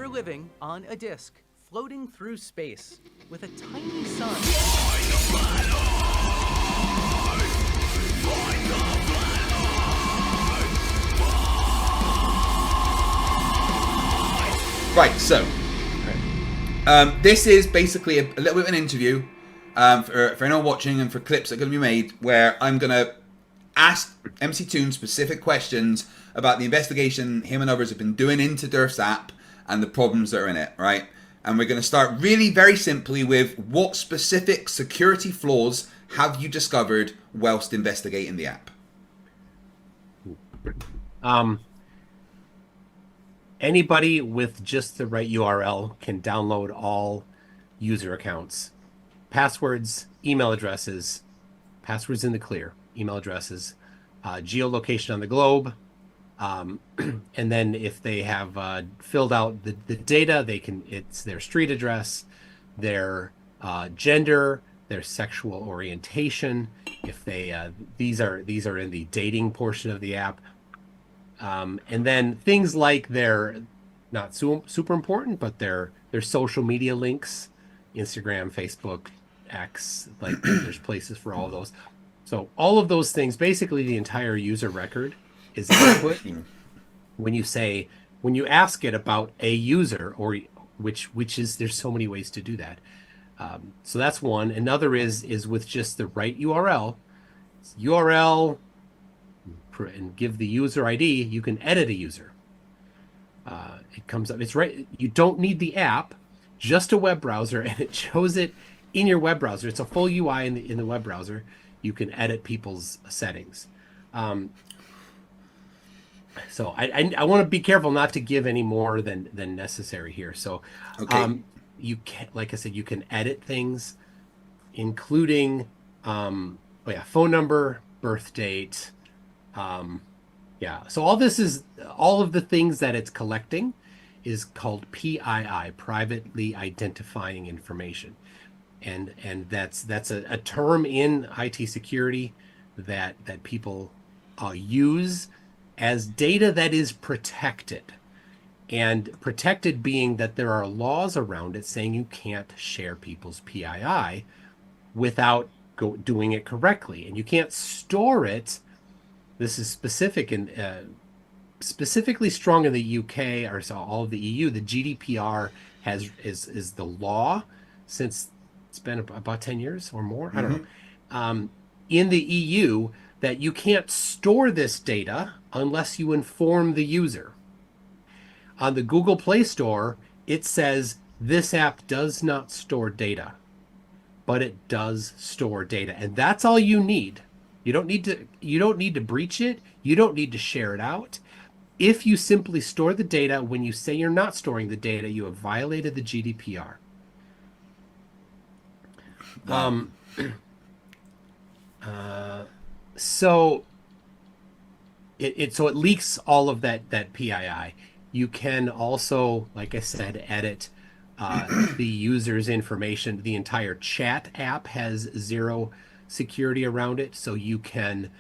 We're living on a disk, floating through space, with a tiny sun. Right, so this is basically a little bit of an interview for anyone watching and for clips that are going to be made where I'm going to ask MC Toon specific questions about the investigation him and others have been doing into Durf's app and the problems that are in it, right? And we're going to start really very simply with what specific security flaws have you discovered whilst investigating the app? Anybody with just the right URL can download all user accounts, passwords, email addresses, passwords in the clear, email addresses, geolocation on the globe. And then if they have filled out the data, it's their street address, their gender, their sexual orientation. If they these are in the dating portion of the app. And then things like they're not super important, but their social media links, Instagram, Facebook, X, like there's places for all of those. So all of those things, basically the entire user record is input. When you ask it about a user, or which is, there's so many ways to do that. So that's one. Another is with just the right URL. It's URL and give the user ID, you can edit a user. It comes up, it's right. You don't need the app, just a web browser, and it shows it in your web browser. It's a full UI in the web browser. You can edit people's settings. So I want to be careful not to give any more than necessary here. So Okay. You can, like I said, you can edit things, including phone number, birth date. So all of the things that it's collecting is called PII, privately identifying information. And that's a term in IT security that people use as data that is protected. And protected being that there are laws around it saying you can't share people's PII without doing it correctly. And you can't store it. This is specific and specifically strong in the UK, or so all of the EU. The GDPR is the law since it's been about 10 years or more. I don't know. In the EU, that you can't store this data unless you inform the user. On the Google Play Store, it says this app does not store data, but it does store data, and that's all you need. You don't need to breach it. You don't need to share it out. If you simply store the data when you say you're not storing the data, you have violated the GDPR. So it leaks all of that PII. You can also, like I said, edit the user's information. The entire chat app has zero security around it, so you can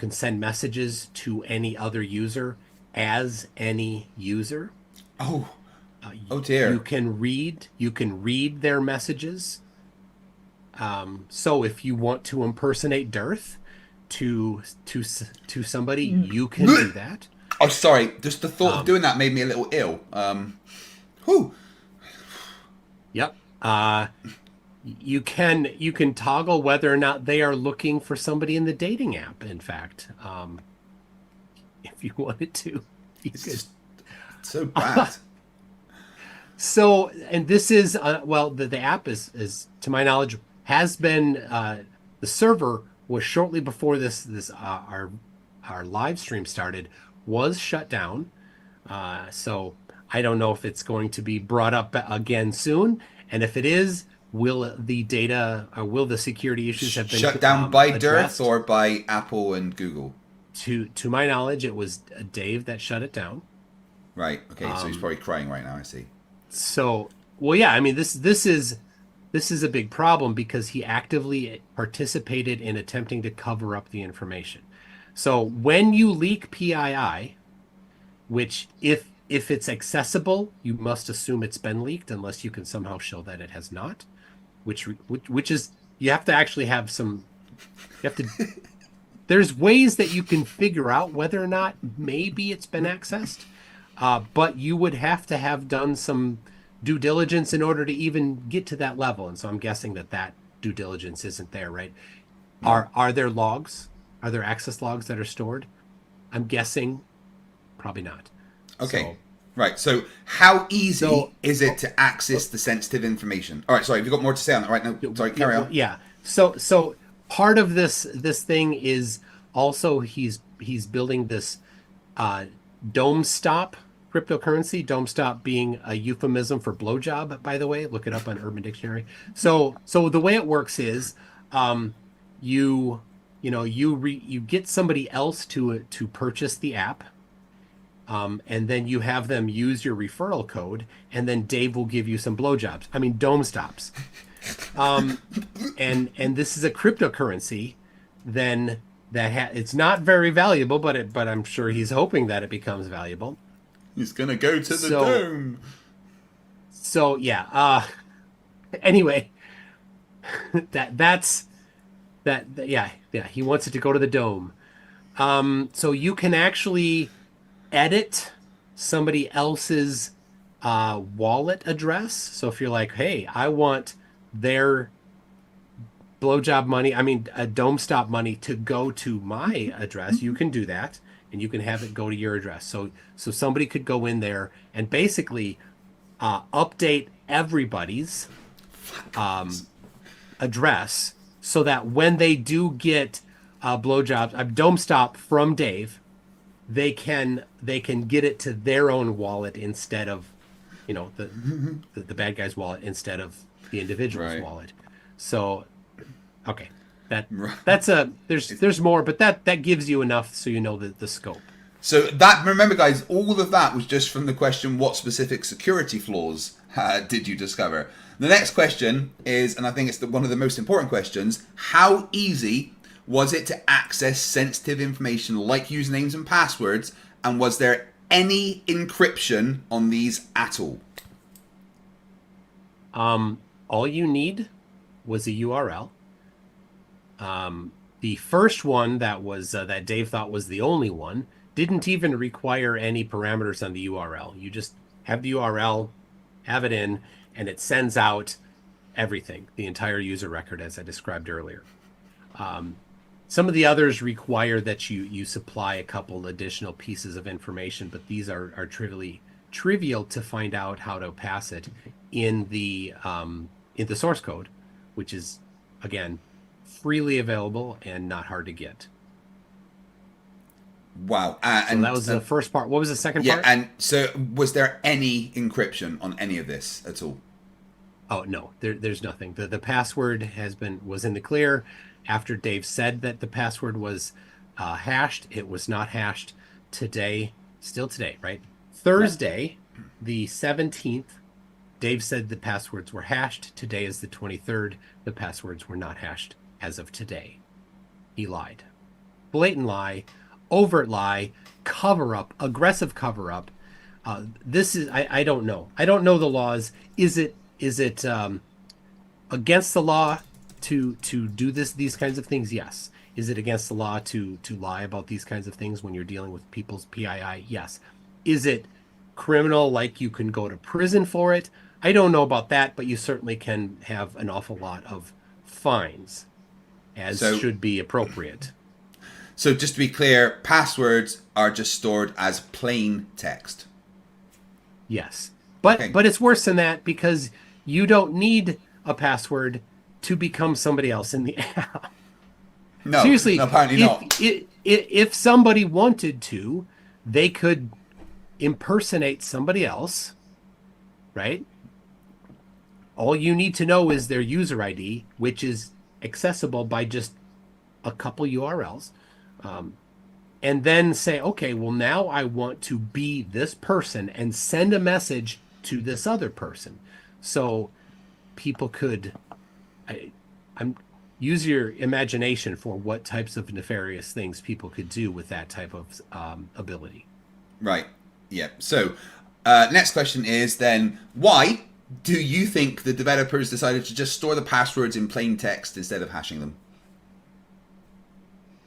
send messages to any other user as any user. Oh dear. You can read their messages. So if you want to impersonate Dearth to somebody, you can do that. Oh, sorry. Just the thought of doing that made me a little ill. Yep. You can toggle whether or not they are looking for somebody in the dating app. In fact, if you wanted to, It's just so bad. So, and this is the app is to my knowledge has been the server was shortly before this our live stream started was shut down. So I don't know if it's going to be brought up again soon, and if it is, will the security issues have been shut down by addressed? Dearth or by Apple and Google? To my knowledge, it was Dave that shut it down. Right. Okay. So he's probably crying right now. I see. So, well, yeah. I mean, this is a big problem because he actively participated in attempting to cover up the information. So when you leak PII, which if If it's accessible, you must assume it's been leaked unless you can somehow show that it has not, which is, you have to actually have some, you have to, there's ways that you can figure out whether or not maybe it's been accessed, but you would have to have done some due diligence in order to even get to that level. And so I'm guessing that due diligence isn't there, right? Are there logs? Are there access logs that are stored? I'm guessing probably not. Okay. So, right. So how easy So- is it to access the sensitive information? All right. Sorry. Have you got more to say on that? Right now. Sorry. Carry on. Yeah. So part of this thing is also he's building this dome stop cryptocurrency. Dome stop being a euphemism for blowjob, by the way. Look it up on Urban Dictionary. So the way it works is you get somebody else to purchase the app. And then you have them use your referral code, and then Dave will give you some blowjobs. I mean, dome stops. And this is a cryptocurrency. Then it's not very valuable, but I'm sure he's hoping that it becomes valuable. He's gonna go to the dome. So yeah. Anyway, that's yeah. He wants it to go to the dome. So you can actually edit somebody else's wallet address. So if you're like, hey, I want their blowjob money, dome stop money to go to my address, you can do that, and you can have it go to your address. So somebody could go in there and basically update everybody's address so that when they do get blowjobs, dome stop from Dave, they can get it to their own wallet instead of, the bad guy's wallet instead of the individual's wallet. So, okay, that's there's more, but that gives you enough so you know the scope. So that, remember guys, all of that was just from the question, what specific security flaws did you discover? The next question is, and I think it's one of the most important questions, how easy was it to access sensitive information like usernames and passwords, and was there any encryption on these at all? All you need was a URL. The first one that was that Dave thought was the only one didn't even require any parameters on the URL. You just have the URL, have it in, and it sends out everything, the entire user record, as I described earlier. Some of the others require that you supply a couple additional pieces of information, but these are trivial to find out how to pass it in the source code, which is, again, freely available and not hard to get. Wow. So that was the first part. What was the second part? Yeah, and so was there any encryption on any of this at all? Oh, no, there's nothing. The password was in the clear. After Dave said that the password was hashed, it was not hashed still today, right? Thursday, the 17th, Dave said the passwords were hashed. Today is the 23rd. The passwords were not hashed as of today. He lied. Blatant lie, overt lie, cover up, aggressive cover up. This is, I don't know. I don't know the laws. Is it against the law to do these kinds of things? Yes. Is it against the law to lie about these kinds of things when you're dealing with people's PII? Yes. Is it criminal, like you can go to prison for it? I don't know about that, but you certainly can have an awful lot of fines, as should be appropriate. So just to be clear, passwords are just stored as plain text. Yes. But it's worse than that, because you don't need a password to become somebody else in the app. No, seriously, apparently not. If somebody wanted to, they could impersonate somebody else, right? All you need to know is their user ID, which is accessible by just a couple URLs. And then say, okay, well, now I want to be this person and send a message to this other person. So people could use your imagination for what types of nefarious things people could do with that type of ability. Right. Yeah. So, next question is then, why do you think the developers decided to just store the passwords in plain text instead of hashing them?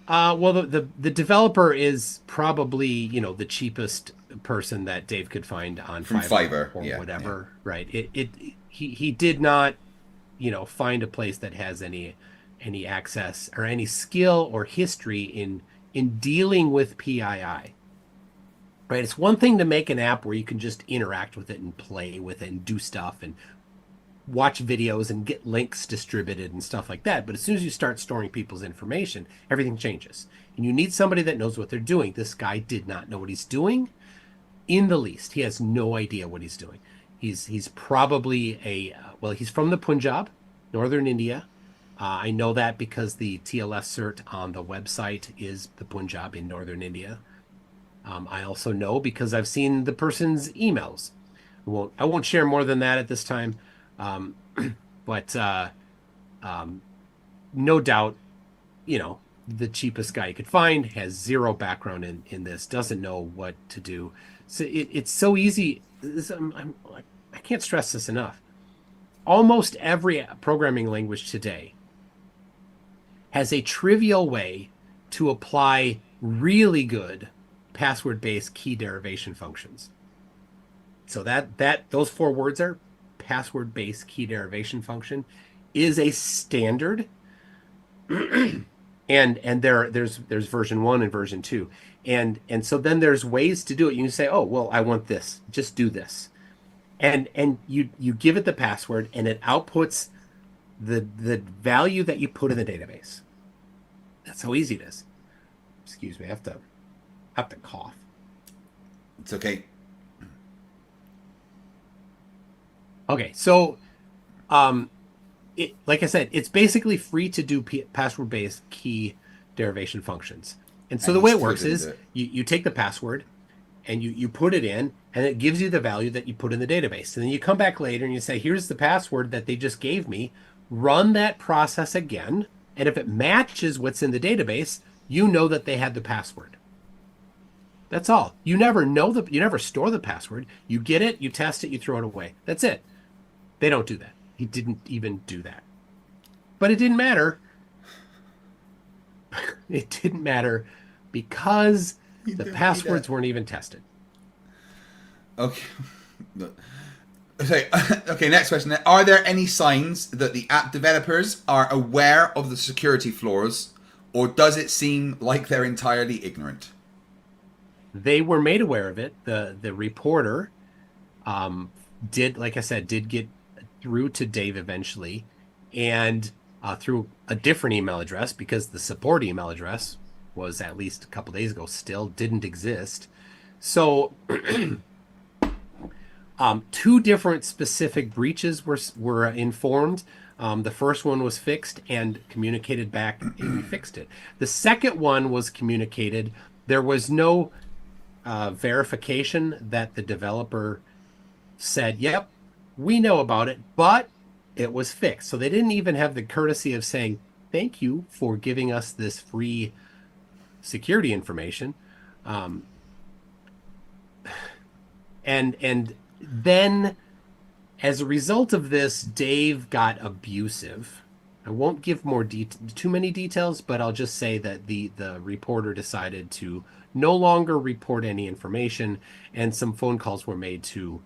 Well, the developer is probably, the cheapest person that Dave could find on From Fiverr, or yeah, whatever, right? He did not, find a place that has any access or any skill or history in dealing with PII. Right? It's one thing to make an app where you can just interact with it and play with it and do stuff and watch videos and get links distributed and stuff like that. But as soon as you start storing people's information, everything changes. And you need somebody that knows what they're doing. This guy did not know what he's doing in the least. He has no idea what he's doing. He's probably he's from the Punjab, northern India. I know that because the TLS cert on the website is the Punjab in northern India. I also know because I've seen the person's emails. I won't share more than that at this time. But no doubt, the cheapest guy you could find has zero background in this, doesn't know what to do. So it's so easy. I can't stress this enough. Almost every programming language today has a trivial way to apply really good password-based key derivation functions. So those 4 words are password-based key derivation function is a standard, and there's version 1 and version 2, and so then there's ways to do it. You can say, oh well, I want this, just do this, and you give it the password, and it outputs the value that you put in the database. That's how easy it is. Excuse me, I have to cough. It's okay. Okay, so, like I said, it's basically free to do password-based key derivation functions. And so the way it works is you take the password and you put it in, and it gives you the value that you put in the database. And then you come back later and you say, here's the password that they just gave me. Run that process again, and if it matches what's in the database, you know that they had the password. That's all. You never store the password. You get it, you test it, you throw it away. That's it. They don't do that. He didn't even do that. But it didn't matter. It didn't matter because the passwords weren't even tested. Okay. Okay, next question. Are there any signs that the app developers are aware of the security flaws, or does it seem like they're entirely ignorant? They were made aware of it. The reporter did get through to Dave eventually, and through a different email address, because the support email address was, at least a couple days ago, still didn't exist. So 2 different specific breaches were informed. The first one was fixed and communicated back, and we fixed it. The second one was communicated. There was no verification that the developer said, yep, we know about it, but it was fixed. So they didn't even have the courtesy of saying, thank you for giving us this free security information. And then as a result of this, Dave got abusive. I won't give too many details, but I'll just say that the reporter decided to no longer report any information, and some phone calls were made to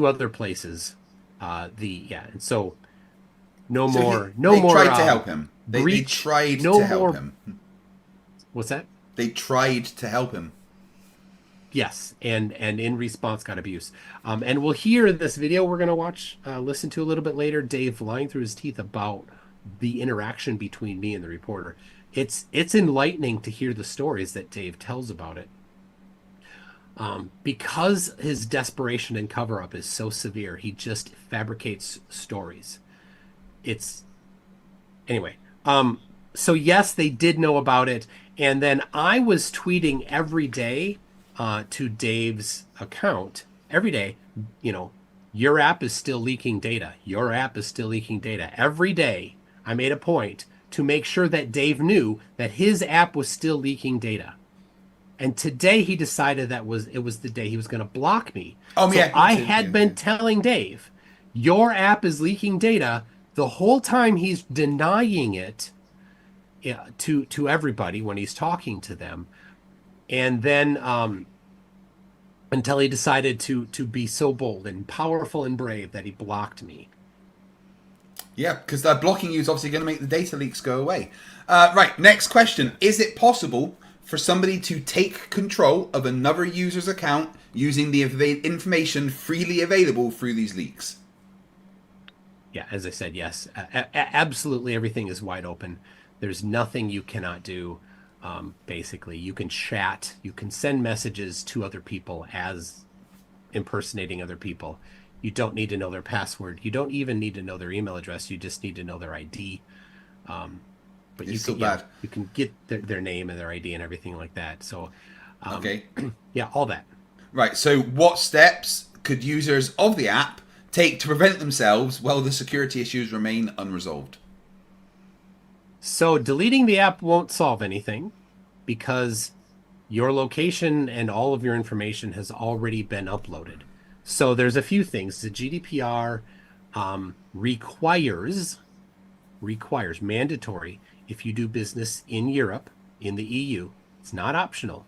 other places. And so no more. They tried to help him. They tried to help him. What's that? They tried to help him. Yes, and in response got abuse. And we'll hear this video we're going to listen to a little bit later, Dave lying through his teeth about the interaction between me and the reporter. It's enlightening to hear the stories that Dave tells about it. Because his desperation and cover-up is so severe, he just fabricates stories. Anyway. So yes, they did know about it. And then I was tweeting every day to Dave's account every day, your app is still leaking data. Your app is still leaking data. Every day, I made a point to make sure that Dave knew that his app was still leaking data. And today he decided it was the day he was going to block me. Oh, So yeah, me I too. had Yeah, been yeah. telling Dave, your app is leaking data. The whole time he's denying it, to everybody when he's talking to them. And then until he decided to be so bold and powerful and brave that he blocked me. Yeah, because blocking you is obviously going to make the data leaks go away. Right, next question. Is it possible for somebody to take control of another user's account using the information freely available through these leaks? Yeah, as I said, yes, absolutely everything is wide open. There's nothing you cannot do. Basically, you can chat, you can send messages to other people as impersonating other people. You don't need to know their password. You don't even need to know their email address. You just need to know their ID. But you It's so can, bad. you can get their name and their ID and everything like that. So, Okay. yeah, all that. Right, so what steps could users of the app take to prevent themselves while the security issues remain unresolved? So deleting the app won't solve anything because your location and all of your information has already been uploaded. So there's a few things. The GDPR requires mandatory if you do business in Europe, in the EU. It's not optional.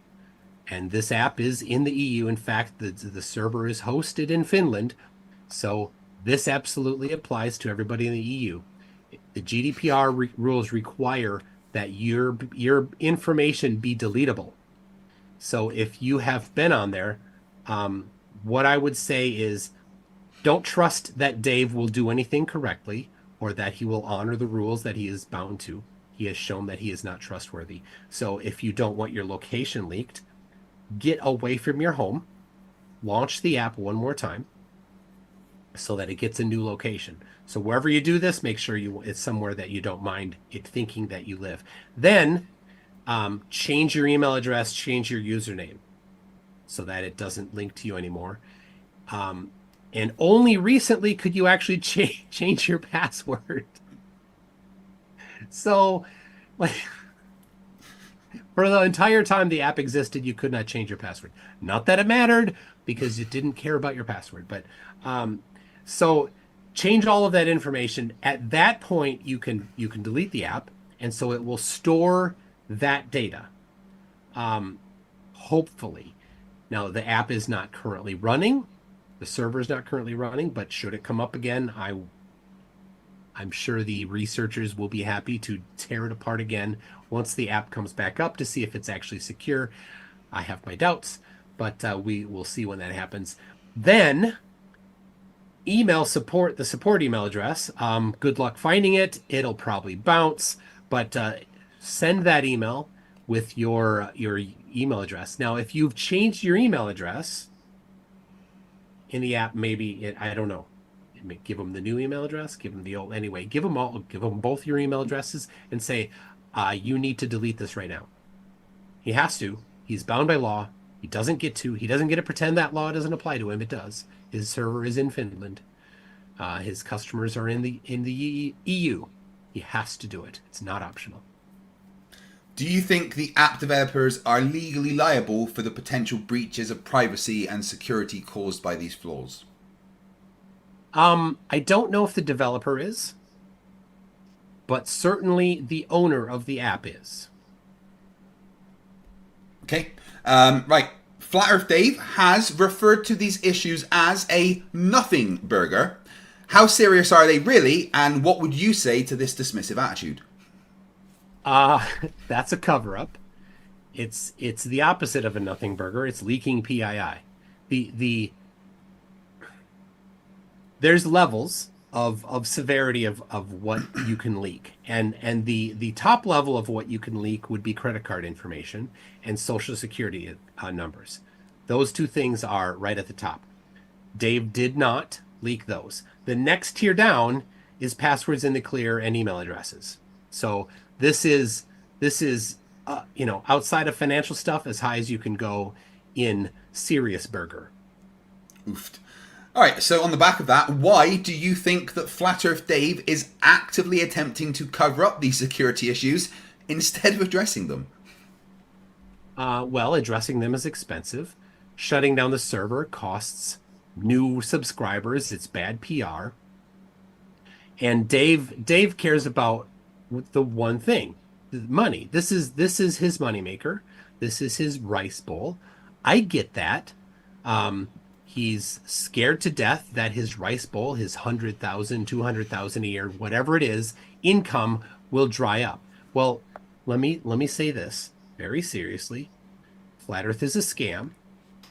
And this app is in the EU. In fact, the server is hosted in Finland. So this absolutely applies to everybody in the EU. The GDPR rules require that your information be deletable. So if you have been on there, what I would say is don't trust that Dave will do anything correctly or that he will honor the rules that he is bound to. He has shown that he is not trustworthy. So if you don't want your location leaked, get away from your home, launch the app one more time so that it gets a new location. So wherever you do this, make sure it's somewhere that you don't mind it thinking that you live. Then change your email address, change your username so that it doesn't link to you anymore. And only recently could you actually change your password. So, like, for the entire time the app existed, you could not change your password. Not that it mattered because it didn't care about your password, but so change all of that information. At that point, you can delete the app, and so it will store that data. Hopefully. Now, the app is not currently running. The server is not currently running, but should it come up again, I'm sure the researchers will be happy to tear it apart again once the app comes back up to see if it's actually secure. I have my doubts, but we will see when that happens. Then email support, the support email address. Good luck finding it. It'll probably bounce, but send that email with your email address. Now, if you've changed your email address in the app, I don't know. Give them the new email address, give them the old. Anyway, give them both your email addresses and say, you need to delete this right now. He has to. He's bound by law. He doesn't get to pretend that law doesn't apply to him. It does. His server is in Finland. His customers are in the EU. He has to do it. It's not optional. Do you think the app developers are legally liable for the potential breaches of privacy and security caused by these flaws? I don't know if the developer is, but certainly the owner of the app is. Okay. Right. Flat Earth Dave has referred to these issues as a nothing burger. How serious are they really, and what would you say to this dismissive attitude? That's a cover-up. It's the opposite of a nothing burger. It's leaking PII. There's levels of severity of what you can leak, and the top level of what you can leak would be credit card information and social security numbers. Those two things are right at the top. Dave did not leak those. The next tier down is passwords in the clear and email addresses. So this is outside of financial stuff, as high as you can go in serious burger. Oofed. All right, so on the back of that, why do you think that Flat Earth Dave is actively attempting to cover up these security issues instead of addressing them? Well, addressing them is expensive. Shutting down the server costs new subscribers. It's bad PR. And Dave cares about the one thing, the money. This is his moneymaker. This is his rice bowl. I get that. He's scared to death that his rice bowl, his 100,000, 200,000 a year, whatever it is, income will dry up. Well, let me say this very seriously. Flat Earth is a scam.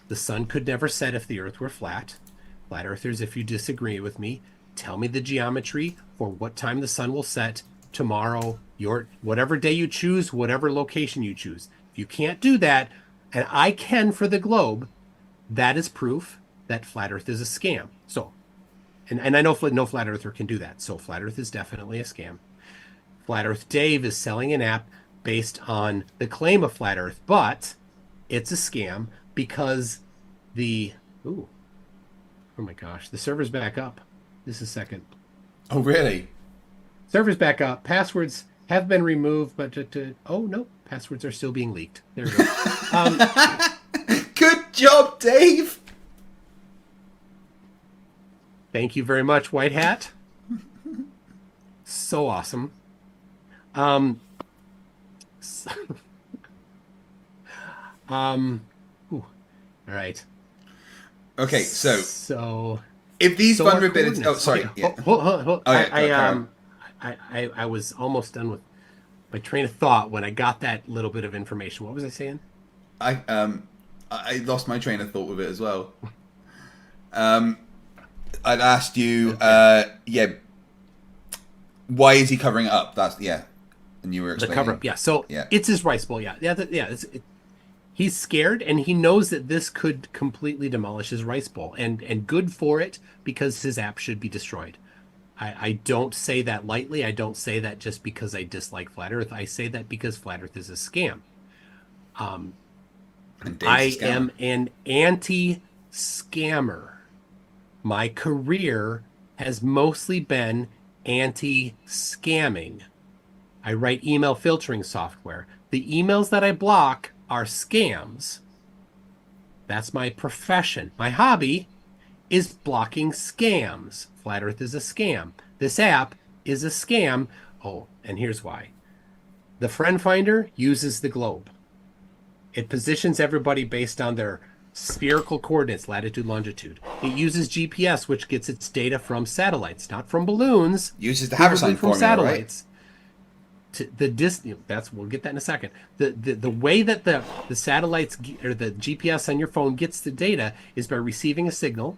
The sun could never set if the Earth were flat. Flat Earthers, if you disagree with me, tell me the geometry for what time the sun will set tomorrow, whatever day you choose, whatever location you choose. If you can't do that, and I can for the globe, that is proof that Flat Earth is a scam. So, and I know no Flat Earther can do that. So Flat Earth is definitely a scam. Flat Earth Dave is selling an app based on the claim of Flat Earth, but it's a scam because oh my gosh, the server's back up. Just a second. Oh, really? Server's back up. Passwords have been removed, but oh no, passwords are still being leaked. There we go. Good job, Dave. Thank you very much, White Hat. So awesome. All right. Okay, so if these our vulnerabilities, coordinates- sorry, okay, yeah. hold. Oh, yeah, go on. I was almost done with my train of thought when I got that little bit of information. What was I saying? I lost my train of thought with it as well. I'd asked you, yeah, why is he covering it up? That's and you were explaining The cover up, yeah. So yeah. it's his rice bowl, yeah. He's scared, and he knows that this could completely demolish his rice bowl, and good for it, because his app should be destroyed. I don't say that lightly. I don't say that just because I dislike Flat Earth. I say that because Flat Earth is a scam. And Dave's I a scammer. am an anti-scammer. My career has mostly been anti-scamming. I write email filtering software. The emails that I block are scams. That's my profession. My hobby is blocking scams. Flat Earth is a scam. This app is a scam. Oh, and here's why. The Friend Finder uses the globe. It positions everybody based on their spherical coordinates, latitude, longitude. It uses GPS, which gets its data from satellites, not from balloons. Uses the Probably Haversine from formula, satellites. We'll get that in a second. The way that the satellites or the GPS on your phone gets the data is by receiving a signal.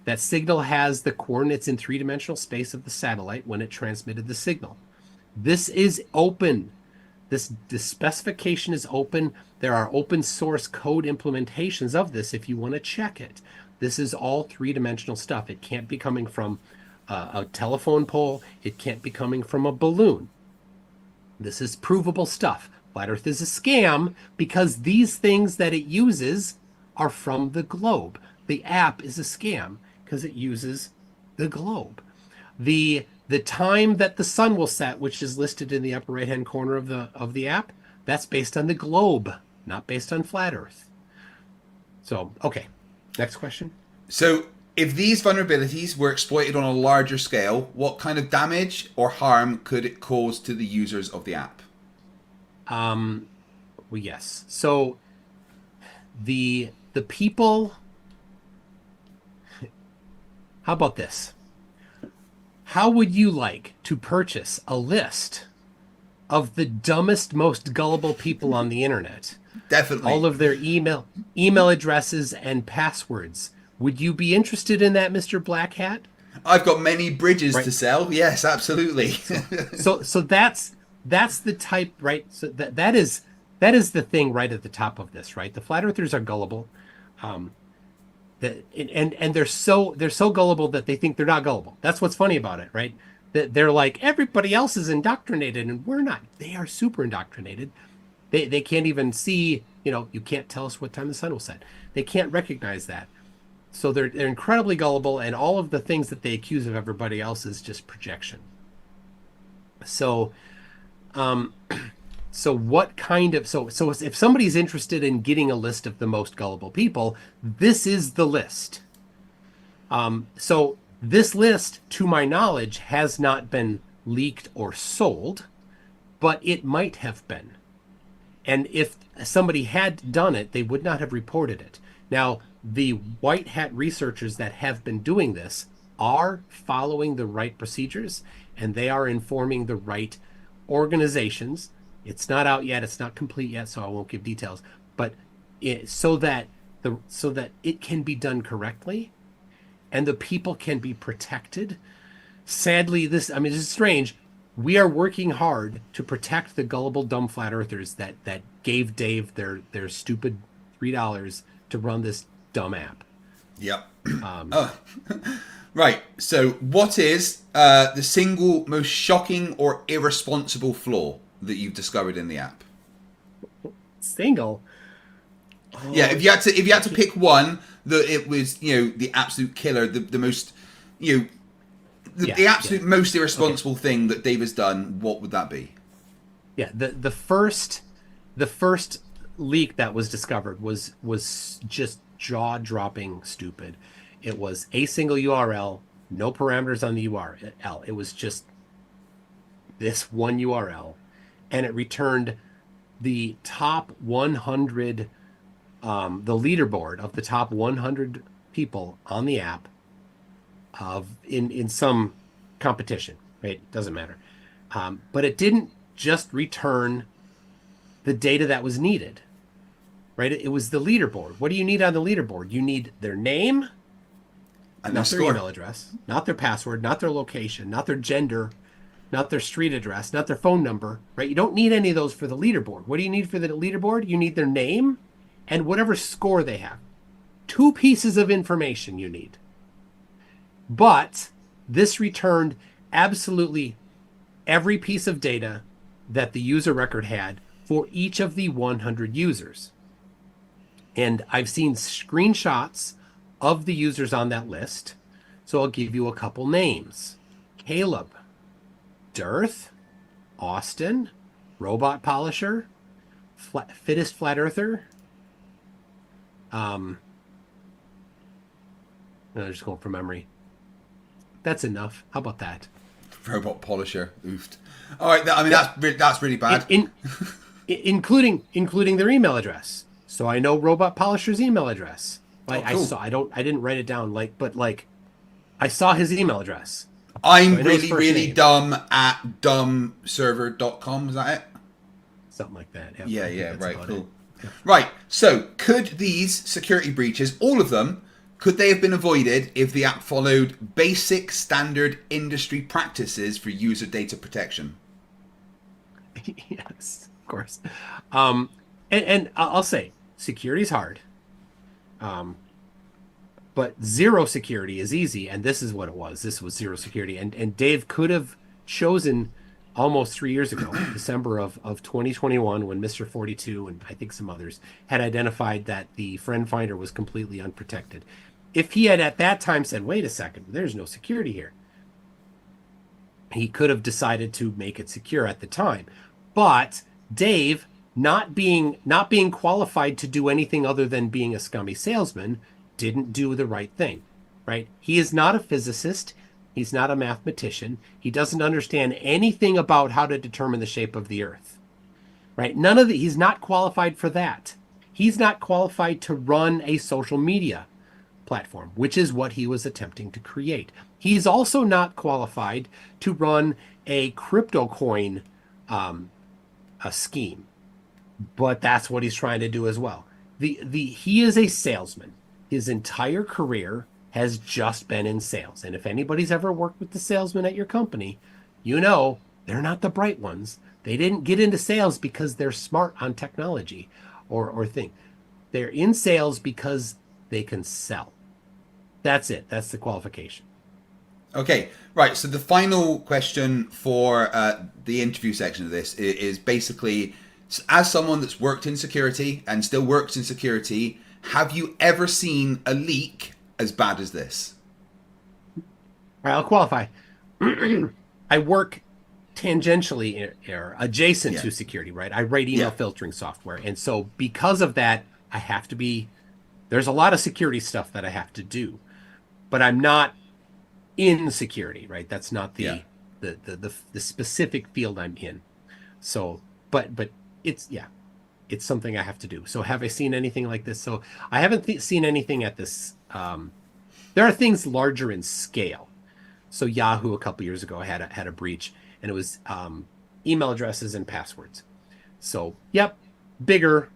That signal has the coordinates in three-dimensional space of the satellite when it transmitted the signal. This is open. This specification is open. There are open source code implementations of this if you want to check it. This is all three-dimensional stuff. It can't be coming from a telephone pole. It can't be coming from a balloon. This is provable stuff. Flat Earth is a scam because these things that it uses are from the globe. The app is a scam because it uses the globe. The time that the sun will set, which is listed in the upper right-hand corner of the app, that's based on the globe, not based on Flat Earth. So, okay, next question. So, if these vulnerabilities were exploited on a larger scale, what kind of damage or harm could it cause to the users of the app? Well, yes. So, the people. How about this? How would you like to purchase a list of the dumbest, most gullible people on the internet? Definitely. All of their email addresses and passwords. Would you be interested in that, Mr. Black Hat? I've got many bridges Right. to sell. Yes, absolutely. So that's the type, right? So that is the thing right at the top of this, right? The flat earthers are gullible. And they're so gullible that they think they're not gullible. That's what's funny about it, right? That they're like, everybody else is indoctrinated and we're not. They are super indoctrinated. They can't even see, you can't tell us what time the sun will set. They can't recognize that. So they're incredibly gullible, and all of the things that they accuse of everybody else is just projection. So So what kind of so if somebody's interested in getting a list of the most gullible people, this is the list. So this list, to my knowledge, has not been leaked or sold, but it might have been. And if somebody had done it, they would not have reported it. Now, the white hat researchers that have been doing this are following the right procedures, and they are informing the right organizations. It's not out yet, it's not complete yet, so I won't give details, but so that it can be done correctly and the people can be protected. Sadly, this is strange. We are working hard to protect the gullible, dumb flat earthers that gave Dave their stupid $3 to run this dumb app. Yep. Right. So, what is the single most shocking or irresponsible flaw that you've discovered in the app? Single. Yeah. If you had to pick one that it was, the absolute killer, the most, the absolute most irresponsible thing that Dave has done, what would that be? Yeah. The first leak that was discovered was just jaw-dropping stupid. It was a single URL, no parameters on the URL. It was just this one URL, and it returned the top 100, the leaderboard of the top 100 people on the app in some competition. Right? Doesn't matter. But it didn't just return the data that was needed. Right? It was the leaderboard. What do you need on the leaderboard? You need their name, and not their email address, not their password, not their location, not their gender, not their street address, not their phone number, right? You don't need any of those for the leaderboard. What do you need for the leaderboard? You need their name and whatever score they have. 2 pieces of information you need. But this returned absolutely every piece of data that the user record had for each of the 100 users. And I've seen screenshots of the users on that list. So I'll give you a couple names. Caleb, Dearth, Austin, Robot Polisher, Fittest Flat Earther. I'm just going from memory. That's enough. How about that? Robot Polisher. Oofed. All right. That's really bad. Including their email address. So I know Robot Polisher's email address. Cool. I didn't write it down. But I saw his email address. I'm really dumb at dumbserver.com. Is that it? Something like that. Yeah. Right. Cool. Yeah. Right. So, could these security breaches, all of them, could they have been avoided if the app followed basic standard industry practices for user data protection? Yes, of course. And I'll say security is hard. But zero security is easy, and this is what it was. This was zero security. And Dave could have chosen almost 3 years ago, December of 2021, when Mr. 42 and I think some others had identified that the friend finder was completely unprotected. If he had at that time said, wait a second, there's no security here, he could have decided to make it secure at the time. But Dave, not being qualified to do anything other than being a scummy salesman, didn't do the right thing, right? He is not a physicist. He's not a mathematician. He doesn't understand anything about how to determine the shape of the earth, right? He's not qualified for that. He's not qualified to run a social media platform, which is what he was attempting to create. He's also not qualified to run a crypto coin a scheme, but that's what he's trying to do as well. He is a salesman. His entire career has just been in sales. And if anybody's ever worked with the salesman at your company, you know they're not the bright ones. They didn't get into sales because they're smart on technology or thing. They're in sales because they can sell. That's it. That's the qualification. Okay, right. So the final question for the interview section of this is basically, as someone that's worked in security and still works in security, have you ever seen a leak as bad as this? All right, I'll qualify. I work tangentially adjacent Yeah. to security, right? I write email Yeah. filtering software. And so because of that, I have to be, there's a lot of security stuff that I have to do, but I'm not in security, right? That's not Yeah. the specific field I'm in. So, but it's, yeah, it's something I have to do. So have I seen anything like this? So I haven't seen anything at this. There are things larger in scale. So Yahoo a couple years ago had a breach, and it was email addresses and passwords. So yep, bigger,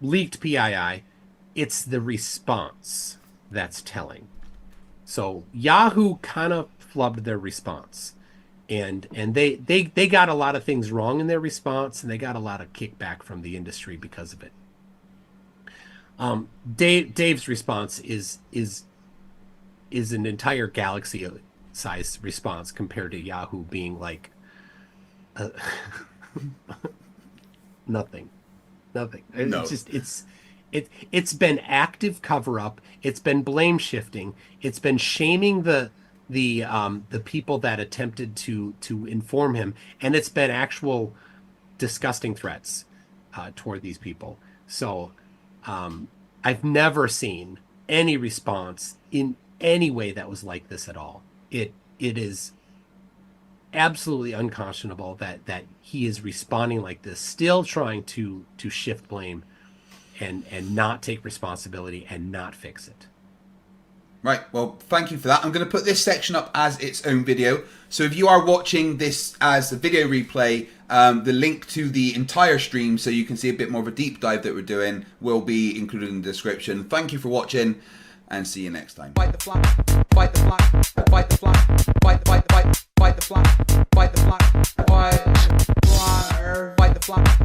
leaked PII. It's the response that's telling. So Yahoo kind of flubbed their response, and they got a lot of things wrong in their response, and they got a lot of kickback from the industry because of it. Dave's response is an entire galaxy size response compared to Yahoo being like nothing. No. It's been active cover up. It's been blame shifting. It's been shaming the people that attempted to inform him, and it's been actual disgusting threats toward these people. So I've never seen any response in any way that was like this at all. It is absolutely unconscionable that he is responding like this, still trying to shift blame and not take responsibility and not fix it. Right, well, thank you for that. I'm going to put this section up as its own video. So if you are watching this as a video replay, the link to the entire stream so you can see a bit more of a deep dive that we're doing will be included in the description. Thank you for watching, and see you next time. Fight the flock, fight the flock, fight the flock, fight the flock, fight the flock, fight the flock, fight the flock.